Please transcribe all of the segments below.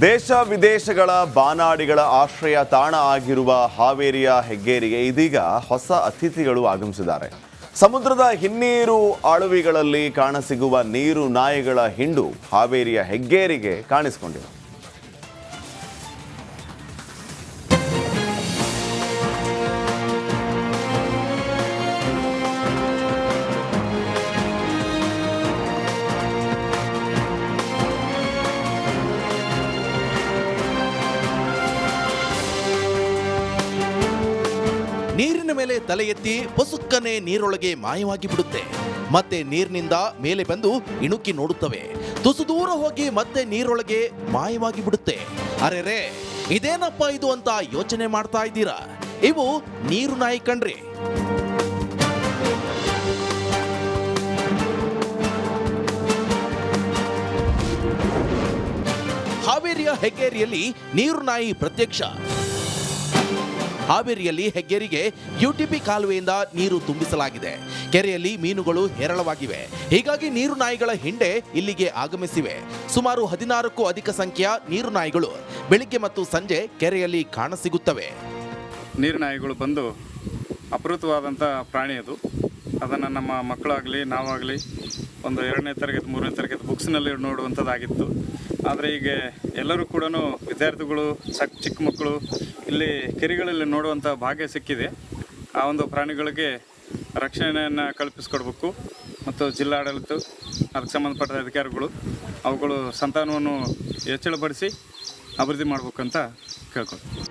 ದೇಶ ವಿದೇಶಗಳ ಬಾನಾಡಿಗಳ ಆಶ್ರಯ ತಾಣ ಆಗಿರುವ ಹಾವೇರಿಯ ಹೆಗ್ಗೇರಿಗೆ ಇದೀಗ ಹೊಸ ಅತಿಥಿಗಳು ಆಗಮಿಸಿದ್ದಾರೆ. ಸಮುದ್ರದ ಹಿನ್ನೀರು ಆಳುವಿಗಳಲ್ಲಿ ಕಾಣಸಿಗುವ ನೀರು ನಾಯಿಗಳ ಹಿಂಡು ಹಾವೇರಿಯ ಹೆಗ್ಗೇರಿಗೆ ಕಾಣಿಸಿಕೊಂಡಿದೆ. ನೀರಿನ ಮೇಲೆ ತಲೆ ಎತ್ತಿ ಪೊಸುಕ್ಕನೆ ನೀರೊಳಗೆ ಮಾಯವಾಗಿ ಬಿಡುತ್ತೆ. ಮತ್ತೆ ನೀರಿನಿಂದ ಮೇಲೆ ಬಂದು ಇಣುಕಿ ನೋಡುತ್ತವೆ. ತುಸು ದೂರ ಹೋಗಿ ಮತ್ತೆ ನೀರೊಳಗೆ ಮಾಯವಾಗಿ ಬಿಡುತ್ತೆ. ಅರೆರೆ, ಇದೇನಪ್ಪ ಇದು ಅಂತ ಯೋಚನೆ ಮಾಡ್ತಾ ಇದ್ದೀರಾ? ಇವು ನೀರು ನಾಯಿ ಕಣ್ರಿ. ಹಾವೇರಿಯ ಹೆಗ್ಗೇರಿಯಲ್ಲಿ ನೀರು ನಾಯಿ ಪ್ರತ್ಯಕ್ಷ. ಹಾವೇರಿಯಲ್ಲಿ ಹೆಗ್ಗೇರಿಗೆ ಯುಟಿಪಿ ಕಾಲುವೆಯಿಂದ ನೀರು ತುಂಬಿಸಲಾಗಿದೆ. ಕೆರೆಯಲ್ಲಿ ಮೀನುಗಳು ಹೇರಳವಾಗಿವೆ. ಹೀಗಾಗಿ ನೀರು ನಾಯಿಗಳ ಹಿಂಡೆ ಇಲ್ಲಿಗೆ ಆಗಮಿಸಿವೆ. ಸುಮಾರು 16ಕ್ಕೂ ಅಧಿಕ ಸಂಖ್ಯೆಯ ನೀರು ನಾಯಿಗಳು ಬೆಳಿಗ್ಗೆ ಮತ್ತು ಸಂಜೆ ಕೆರೆಯಲ್ಲಿ ಕಾಣಸಿಗುತ್ತವೆ. ನೀರು ನಾಯಿಗಳು ಬಂದು ಅಪರೂಪವಾದಂಥ ಪ್ರಾಣಿ ಅದು. ಅದನ್ನು ನಮ್ಮ ಮಕ್ಕಳಾಗಲಿ ನಾವಾಗಲಿ ಒಂದು 2ನೇ ತರಗತಿ 3ನೇ ತರಗತಿ ಬುಕ್ಸ್ನಲ್ಲಿ ನೋಡುವಂಥದ್ದಾಗಿತ್ತು. ಆದರೆ ಈಗ ಎಲ್ಲರೂ ಕೂಡ ವಿದ್ಯಾರ್ಥಿಗಳು ಚಿಕ್ಕ ಮಕ್ಕಳು ಇಲ್ಲಿ ಕೆರೆಗಳಲ್ಲಿ ನೋಡುವಂಥ ಭಾಗ್ಯ ಸಿಕ್ಕಿದೆ. ಆ ಒಂದು ಪ್ರಾಣಿಗಳಿಗೆ ರಕ್ಷಣೆಯನ್ನು ಕಲ್ಪಿಸಿಕೊಡ್ಬೇಕು ಮತ್ತು ಜಿಲ್ಲಾಡಳಿತ ಅದಕ್ಕೆ ಸಂಬಂಧಪಟ್ಟ ಅಧಿಕಾರಿಗಳು ಅವುಗಳು ಸಂತಾನವನ್ನು ಹೆಚ್ಚಳಪಡಿಸಿ ಅಭಿವೃದ್ಧಿ ಮಾಡಬೇಕಂತ ಕೇಳ್ಕೊಳ್ತೀವಿ.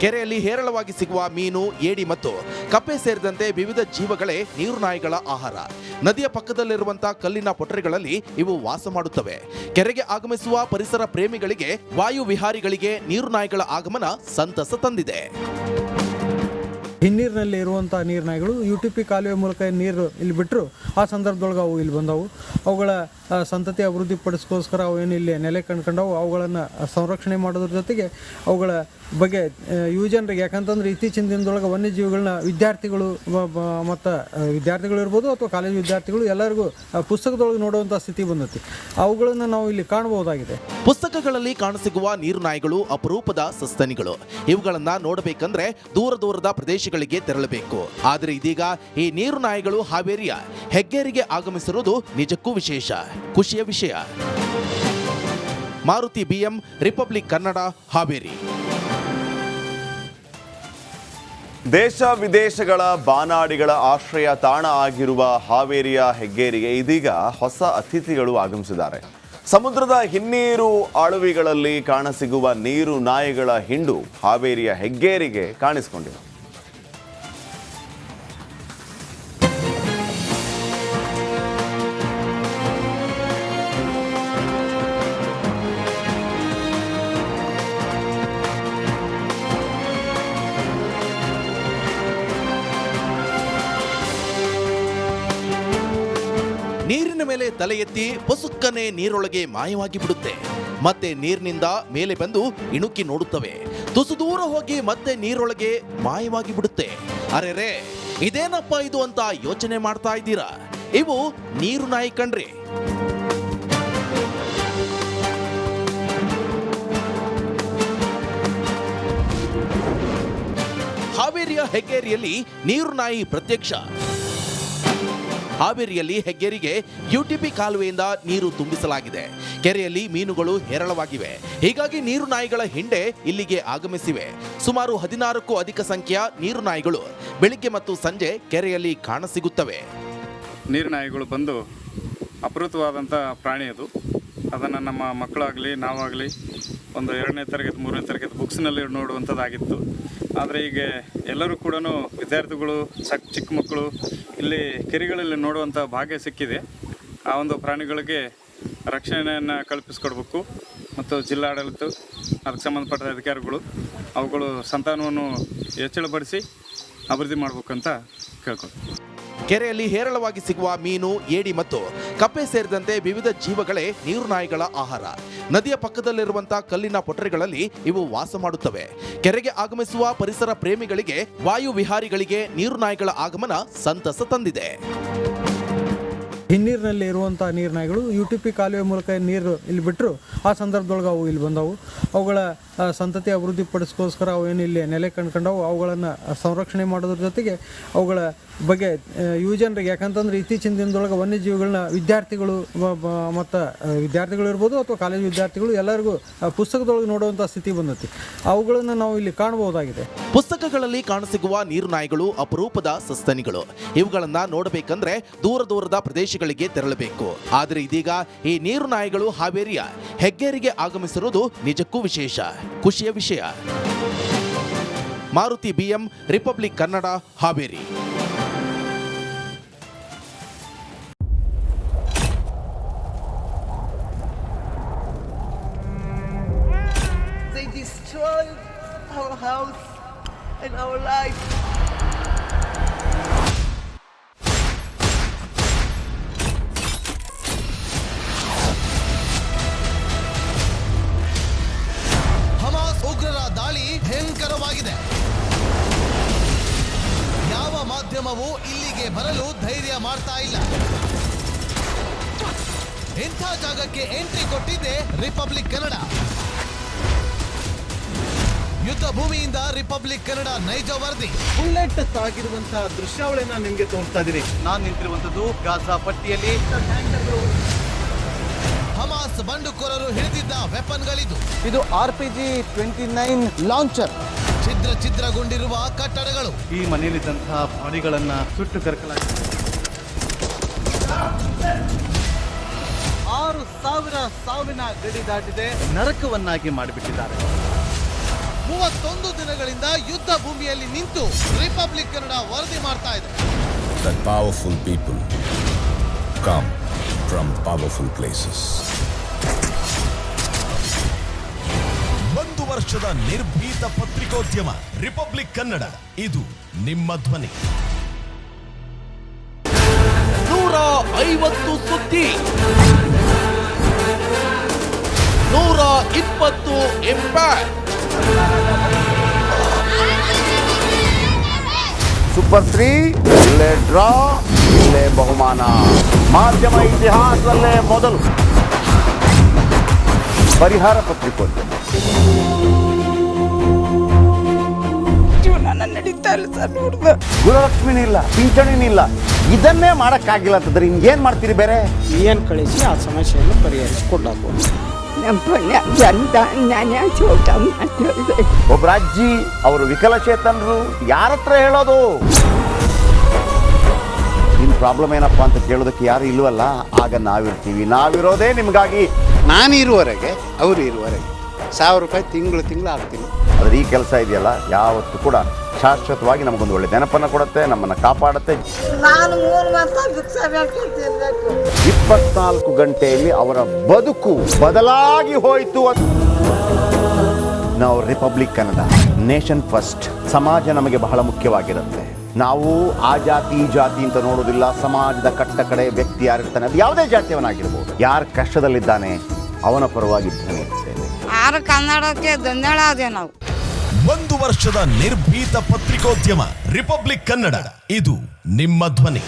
ಕೆರೆಯಲ್ಲಿ ಹೇರಳವಾಗಿ ಸಿಗುವ ಮೀನು, ಏಡಿ ಮತ್ತು ಕಪ್ಪೆ ಸೇರಿದಂತೆ ವಿವಿಧ ಜೀವಗಳೇ ನೀರು ನಾಯಿಗಳ ಆಹಾರ. ನದಿಯ ಪಕ್ಕದಲ್ಲಿರುವಂತಹ ಕಲ್ಲಿನ ಪೊಟರೆಗಳಲ್ಲಿ ಇವು ವಾಸ ಮಾಡುತ್ತವೆ. ಕೆರೆಗೆ ಆಗಮಿಸುವ ಪರಿಸರ ಪ್ರೇಮಿಗಳಿಗೆ, ವಾಯು ವಿಹಾರಿಗಳಿಗೆ ನೀರು ನಾಯಿಗಳ ಆಗಮನ ಸಂತಸ ತಂದಿದೆ. ಹಿನ್ನೀರಿನಲ್ಲಿ ಇರುವಂಥ ನೀರು ನಾಯಿಗಳು ಯುಟಿಪಿ ಕಾಲುವೆ ಮೂಲಕ ನೀರು ಇಲ್ಲಿ ಬಿಟ್ಟರು. ಆ ಸಂದರ್ಭದೊಳಗೆ ಅವು ಇಲ್ಲಿ ಬಂದವು. ಅವುಗಳ ಸಂತತಿ ಅಭಿವೃದ್ಧಿ ಪಡಿಸ್ಕೋಸ್ಕರ ಅವು ಏನು ಇಲ್ಲಿ ನೆಲೆ ಕಂಡ್ಕೊಂಡವು. ಅವುಗಳನ್ನು ಸಂರಕ್ಷಣೆ ಮಾಡೋದ್ರ ಜೊತೆಗೆ ಅವುಗಳ ಬಗ್ಗೆ ಯುವ ಜನರಿಗೆ, ಯಾಕಂತಂದ್ರೆ ಇತ್ತೀಚಿನ ದಿನದೊಳಗೆ ವನ್ಯಜೀವಿಗಳನ್ನ ವಿದ್ಯಾರ್ಥಿಗಳು ಮತ್ತು ವಿದ್ಯಾರ್ಥಿಗಳು ಇರ್ಬೋದು ಅಥವಾ ಕಾಲೇಜು ವಿದ್ಯಾರ್ಥಿಗಳು ಎಲ್ಲರಿಗೂ ಪುಸ್ತಕದೊಳಗೆ ನೋಡುವಂಥ ಸ್ಥಿತಿ ಬಂದೈತಿ. ಅವುಗಳನ್ನು ನಾವು ಇಲ್ಲಿ ಕಾಣಬಹುದಾಗಿದೆ. ಪುಸ್ತಕಗಳಲ್ಲಿ ಕಾಣಸಿಗುವ ನೀರು ನಾಯಿಗಳು ಅಪರೂಪದ ಸಸ್ತನಿಗಳು. ಇವುಗಳನ್ನ ನೋಡಬೇಕಂದ್ರೆ ದೂರದ ಪ್ರದೇಶಗಳಿಗೆ ತೆರಳಬೇಕು. ಆದರೆ ಇದೀಗ ಈ ನೀರು ನಾಯಿಗಳು ಹಾವೇರಿಯ ಹೆಗ್ಗೇರಿಗೆ ಆಗಮಿಸಿರುವುದು ನಿಜಕ್ಕೂ ವಿಶೇಷ, ಖುಷಿಯ ವಿಷಯ. Maruti BM, republic Kannada, Haveri. ದೇಶ ವಿದೇಶಗಳ ಬಾನಾಡಿಗಳ ಆಶ್ರಯ ತಾಣ ಆಗಿರುವ ಹಾವೇರಿಯ ಹೆಗ್ಗೇರಿಗೆ ಇದೀಗ ಹೊಸ ಅತಿಥಿಗಳು ಆಗಮಿಸಿದ್ದಾರೆ. ಸಮುದ್ರದ ಹಿನ್ನೀರು ಆಳುವಿಗಳಲ್ಲಿ ಕಾಣಸಿಗುವ ನೀರು ನಾಯಿಗಳ ಹಿಂಡು ಹಾವೇರಿಯ ಹೆಗ್ಗೇರಿಗೆ ಕಾಣಿಸಿಕೊಂಡಿದೆ. ನೀರಿನ ಮೇಲೆ ತಲೆ ಎತ್ತಿ ಪೊಸುಕ್ಕನೆ ನೀರೊಳಗೆ ಮಾಯವಾಗಿ ಬಿಡುತ್ತೆ. ಮತ್ತೆ ನೀರಿನಿಂದ ಮೇಲೆ ಬಂದು ಇಣುಕಿ ನೋಡುತ್ತವೆ. ತುಸು ದೂರ ಹೋಗಿ ಮತ್ತೆ ನೀರೊಳಗೆ ಮಾಯವಾಗಿ ಬಿಡುತ್ತೆ. ಅರೆರೆ, ಇದೇನಪ್ಪ ಇದು ಅಂತ ಯೋಚನೆ ಮಾಡ್ತಾ ಇದ್ದೀರಾ? ಇವು ನೀರು ನಾಯಿ ಕಣ್ರಿ. ಹಾವೇರಿಯ ಹೆಗ್ಗೇರಿಯಲ್ಲಿ ನೀರು ನಾಯಿ ಪ್ರತ್ಯಕ್ಷ. ಹಾವೇರಿಯಲ್ಲಿ ಹೆಗ್ಗೇರಿಗೆ ಯುಟಿಪಿ ಕಾಲುವೆಯಿಂದ ನೀರು ತುಂಬಿಸಲಾಗಿದೆ. ಕೆರೆಯಲ್ಲಿ ಮೀನುಗಳು ಹೇರಳವಾಗಿವೆ. ಹೀಗಾಗಿ ನೀರು ನಾಯಿಗಳ ಹಿಂಡೆ ಇಲ್ಲಿಗೆ ಆಗಮಿಸಿವೆ. ಸುಮಾರು 16ಕ್ಕೂ ಅಧಿಕ ಸಂಖ್ಯೆಯ ನೀರು ನಾಯಿಗಳು ಬೆಳಿಗ್ಗೆ ಮತ್ತು ಸಂಜೆ ಕೆರೆಯಲ್ಲಿ ಕಾಣಸಿಗುತ್ತವೆ. ನೀರು ನಾಯಿಗಳು ಬಂದು ಅಪರೂಪವಾದಂಥ ಪ್ರಾಣಿ ಅದು. ಅದನ್ನು ನಮ್ಮ ಮಕ್ಕಳಾಗಲಿ ನಾವಾಗಲಿ ಒಂದು 2ನೇ ತರಗತಿ 3ನೇ ತರಗತಿ ಬುಕ್ಸ್ನಲ್ಲಿ ನೋಡುವಂಥದ್ದಾಗಿತ್ತು. ಆದರೆ ಈಗ ಎಲ್ಲರೂ ಕೂಡ ವಿದ್ಯಾರ್ಥಿಗಳು ಚಿಕ್ಕ ಮಕ್ಕಳು ಇಲ್ಲಿ ಕೆರೆಗಳಲ್ಲಿ ನೋಡುವಂಥ ಭಾಗ್ಯ ಸಿಕ್ಕಿದೆ. ಆ ಒಂದು ಪ್ರಾಣಿಗಳಿಗೆ ರಕ್ಷಣೆಯನ್ನು ಕಲ್ಪಿಸಿಕೊಡ್ಬೇಕು ಮತ್ತು ಜಿಲ್ಲಾಡಳಿತ ಅದಕ್ಕೆ ಸಂಬಂಧಪಟ್ಟ ಅಧಿಕಾರಿಗಳು ಅವುಗಳು ಸಂತಾನವನ್ನು ಹೆಚ್ಚಳಪಡಿಸಿ ಅಭಿವೃದ್ಧಿ ಮಾಡಬೇಕಂತ ಕೇಳ್ಕೊಳ್ತೀವಿ. ಕೆರೆಯಲ್ಲಿ ಹೇರಳವಾಗಿ ಸಿಗುವ ಮೀನು, ಏಡಿ ಮತ್ತು ಕಪ್ಪೆ ಸೇರಿದಂತೆ ವಿವಿಧ ಜೀವಗಳೇ ನೀರು ನಾಯಿಗಳ ಆಹಾರ. ನದಿಯ ಪಕ್ಕದಲ್ಲಿರುವಂತಹ ಕಲ್ಲಿನ ಪೊಟರೆಗಳಲ್ಲಿ ಇವು ವಾಸ ಮಾಡುತ್ತವೆ. ಕೆರೆಗೆ ಆಗಮಿಸುವ ಪರಿಸರ ಪ್ರೇಮಿಗಳಿಗೆ, ವಾಯು ವಿಹಾರಿಗಳಿಗೆ ನೀರು ನಾಯಿಗಳ ಆಗಮನ ಸಂತಸ ತಂದಿದೆ. ಹಿನ್ನೀರಿನಲ್ಲಿ ಇರುವಂಥ ನೀರ್ನಾಯಿಗಳು UTP ಕಾಲುವೆ ಮೂಲಕ ನೀರು ಇಲ್ಲಿ ಬಿಟ್ಟರು ಆ ಸಂದರ್ಭದೊಳಗೆ ಅವು ಇಲ್ಲಿ ಬಂದವು. ಅವುಗಳ ಸಂತತಿ ಅಭಿವೃದ್ಧಿಪಡಿಸ್ಕೋಸ್ಕರ ಅವು ಏನು ಇಲ್ಲಿ ನೆಲೆ ಕಂಡ್ಕೊಂಡವು, ಅವುಗಳನ್ನು ಸಂರಕ್ಷಣೆ ಮಾಡೋದ್ರ ಜೊತೆಗೆ ಅವುಗಳ ಬಗ್ಗೆ ಯುವಜನರಿಗೆ, ಯಾಕಂತಂದ್ರೆ ಇತ್ತೀಚಿನ ದಿನದೊಳಗೆ ವನ್ಯಜೀವಿಗಳನ್ನ ವಿದ್ಯಾರ್ಥಿಗಳು ಮತ್ತು ವಿದ್ಯಾರ್ಥಿಗಳು ಇರ್ಬೋದು ಅಥವಾ ಕಾಲೇಜು ವಿದ್ಯಾರ್ಥಿಗಳು ಎಲ್ಲರಿಗೂ ಪುಸ್ತಕದೊಳಗೆ ನೋಡುವಂಥ ಸ್ಥಿತಿ ಬಂದೈತಿ. ಅವುಗಳನ್ನು ನಾವು ಇಲ್ಲಿ ಕಾಣಬಹುದಾಗಿದೆ. ಪುಸ್ತಕಗಳಲ್ಲಿ ಕಾಣಸಿಗುವ ನೀರು ನಾಯಿಗಳು ಅಪರೂಪದ ಸಸ್ತನಿಗಳು. ಇವುಗಳನ್ನ ನೋಡಬೇಕಂದ್ರೆ ದೂರದ ಪ್ರದೇಶಗಳಿಗೆ ತೆರಳಬೇಕು. ಆದರೆ ಇದೀಗ ಈ ನೀರು ನಾಯಿಗಳು ಹಾವೇರಿಯ ಹೆಗ್ಗೇರಿಗೆ ಆಗಮಿಸಿರುವುದು ನಿಜಕ್ಕೂ ವಿಶೇಷ, ಖುಷಿಯ ವಿಷಯ. Maruti BM, republic Kannada, Haveri. They destroyed our house and our life. Hamas ಉಗ್ರರ ದಾಳಿ ಭಯಂಕರವಾಗಿದೆ. ಯಾವ ಮಾಧ್ಯಮವೂ ಇಲ್ಲಿಗೆ ಬರಲು ಧೈರ್ಯ ಮಾಡ್ತಾ ಇಲ್ಲ. ಇಂಥ ಜಾಗಕ್ಕೆ ಎಂಟ್ರಿ ಕೊಟ್ಟಿದೆ ರಿಪಬ್ಲಿಕ್ ಕನ್ನಡ. ಯುದ್ಧ ಭೂಮಿಯಿಂದ ರಿಪಬ್ಲಿಕ್ ಕನ್ನಡ ನೈಜ ವರದಿ. ಬುಲೆಟ್ ತಾಗಿರುವಂತಹ ದೃಶ್ಯಾವಳಿಯನ್ನ ನಿಮ್ಗೆ ತೋರಿಸ್ತಾ ಇದೀನಿ. ನಾನು ನಿಂತಿರುವಂತದ್ದು ಗಾಜಾ ಪಟ್ಟಿಯಲ್ಲಿ. ಹಮಾಸ್ ಬಂಡುಕೋರರು ಹಿಡಿದಿದ್ದ ವೆಪನ್ಗಳಿದು. ಇದು RPG-29 ಲಾಂಚರ್. ಛಿದ್ರಗೊಂಡಿರುವ ಕಟ್ಟಡಗಳು. ಈ ಮನೆಯಲ್ಲಿದ್ದಂತಹ ಬಾಡಿಗಳನ್ನ ಸುಟ್ಟು ಕರಕಲಾಗಿದೆ. 6,000 ಸಾವಿನ ಗಡಿ ದಾಟಿದೆ, ನರಕವನ್ನಾಗಿ ಮಾಡಿಬಿಟ್ಟಿದ್ದಾರೆ. 31 ದಿನಗಳಿಂದ ಯುದ್ಧ ಭೂಮಿಯಲ್ಲಿ ನಿಂತು ರಿಪಬ್ಲಿಕ್ ಕನ್ನಡ ವರದಿ ಮಾಡ್ತಾ ಇದೆ. That powerful people come from powerful places. 1 ವರ್ಷದ ನಿರ್ಭೀತ ಪತ್ರಿಕೋದ್ಯಮ ರಿಪಬ್ಲಿಕ್ ಕನ್ನಡ, ಇದು ನಿಮ್ಮ ಧ್ವನಿ. 150 ಸುದ್ದಿ, 120 ಇಂಪ್ಯಾಕ್ಟ್. ಸೂಪರ್ 3 ಇಲ್ಲೇ ಡ್ರಾ, ಇಲ್ಲೇ ಬಹುಮಾನ. ಮಾಧ್ಯಮ ಇತಿಹಾಸದಲ್ಲೇ ಮೊದಲು ಪರಿಹಾರ ಪತ್ರಿಕೋದ್ಯಮ. ಜೀವನ ನಡೀತಾ ಇಲ್ಲ ಸರ್. ನೋಡ್ದ ಗುರುಲಕ್ಷ್ಮಿನಿಲ್ಲ, ಪಿಂಚಣಿನಿಲ್ಲ, ಇದನ್ನೇ ಮಾಡಕ್ಕಾಗಿಲ್ಲ ಅಂತಂದ್ರೆ ಇನ್ನೇನ್ ಮಾಡ್ತೀರಿ ಬೇರೆ? ಏನ್ ಕಳಿಸಿ ಆ ಸಮಸ್ಯೆಯನ್ನು ಪರಿಹರಿಸಿಕೊಡ್ಲಾಗ್ಬೋದು. ಒಬ್ಬ ಅಜ್ಜಿ, ಅವರು ವಿಕಲಚೇತನರು, ಯಾರ ಹತ್ರ ಹೇಳೋದು? ನಿಮ್ ಪ್ರಾಬ್ಲಮ್ ಏನಪ್ಪಾ ಅಂತ ಕೇಳೋದಕ್ಕೆ ಯಾರು ಇಲ್ವಲ್ಲ. ಆಗ ನಾವಿರ್ತೀವಿ, ನಾವಿರೋದೇ ನಿಮ್ಗಾಗಿ. ನಾನಿರುವವರೆಗೆ ಅವರು ಇರುವವರೆಗೆ 1,000 ರೂಪಾಯಿ ತಿಂಗಳು ಹಾಕ್ತೀನಿ. ಆದ್ರೆ ಈ ಕೆಲಸ ಇದೆಯಲ್ಲ, ಯಾವತ್ತೂ ಕೂಡ ಶಾಶ್ವತವಾಗಿ ನಮಗೊಂದು ಒಳ್ಳೆ ನೆನಪನ್ನ ಕೊಡುತ್ತೆ, ನಮ್ಮನ್ನ ಕಾಪಾಡುತ್ತೆ. ನಾನು 3 ವರ್ಷ ಭಿಕ್ಷೆ ಬೇಡ್ಕೊಂಡು ತಿನ್ಬೇಕು. 24 ಗಂಟೆಯಲ್ಲಿ ಅವರ ಬದುಕು ಬದಲಾಗಿ ಹೋಯಿತು. ನಾವು ರಿಪಬ್ಲಿಕ್ ಕನ್ನಡ, ನೇಷನ್ ಫಸ್ಟ್. ಸಮಾಜ ನಮಗೆ ಬಹಳ ಮುಖ್ಯವಾಗಿರುತ್ತೆ. ನಾವು ಆ ಜಾತಿ ಈ ಜಾತಿ ಅಂತ ನೋಡೋದಿಲ್ಲ. ಸಮಾಜದ ಕಟ್ಟ ಕಡೆ ವ್ಯಕ್ತಿ ಯಾರಿರ್ತಾನೆ, ಅದು ಯಾವುದೇ ಜಾತಿಯವನಾಗಿರ್ಬೋದು, ಯಾರು ಕಷ್ಟದಲ್ಲಿದ್ದಾನೆ ಅವನ ಪರವಾಗಿ ಧ್ವನಿ ಎತ್ತುತ್ತೇವೆ. ಆರು ಕನ್ನಡಕ್ಕೆ ಧನ್ಯವಾದ. ನಾವು 1 ವರ್ಷದ ನಿರ್ಭೀತ ಪತ್ರಿಕೋದ್ಯಮ ರಿಪಬ್ಲಿಕ್ ಕನ್ನಡ, ಇದು ನಿಮ್ಮ ಧ್ವನಿ.